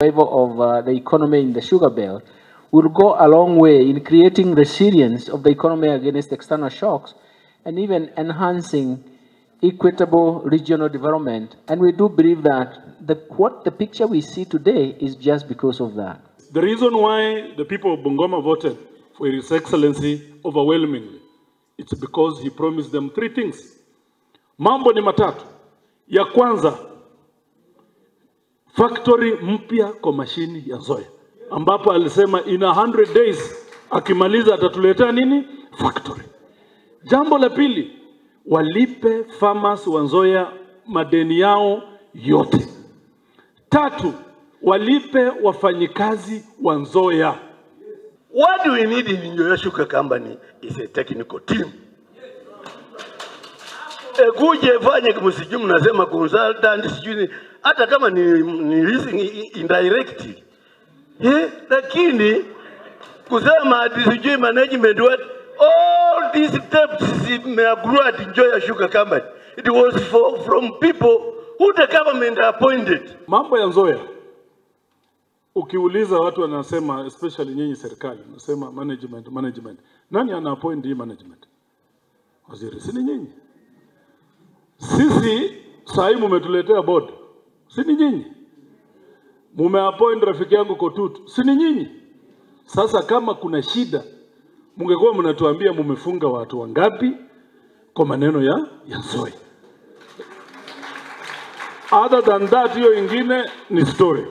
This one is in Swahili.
favor of the economy in the sugar belt will go a long way in creating resilience of the economy against external shocks and even enhancing equitable regional development. And we do believe that the picture we see today is just because of that. The reason why the people of Bungoma voted for His Excellency overwhelmingly, it's because he promised them 3 things. Mambo ni matatu. Ya kwanza, factory mpya kwa mashini ya Nzoia, ambapo alisema in 100 days akimaliza atatuletea nini? Factory. Jambo la pili, walipe farmers wa Nzoia madeni yao yote. Tatu, walipe wafanyikazi wa Nzoia. What do we need in Nzoia Sugar Company is a technical team. Kuje fanye kumsijui mnasema consultant sijui hata kama ni leasing indirectly. Lakini kusema sijui management what all these steps nimekugunika at Nzoia Sugar Company. It was from people who the government appointed. Mambo ya Nzoia, ukiuliza watu wanasema, especially nyinyi serikali, wanasema management. Nani ana appoint hii management? Waziri, si ni nyinyi. Sisi sasa mmetuletea board, si ni nyinyi. Mumeappoint rafiki yangu Kotutu, si ni nyinyi. Sasa kama kuna shida, mungekuwa mnatuambia mumefunga watu wangapi kwa maneno ya Nzoia. Other than that, hiyo ingine ni story.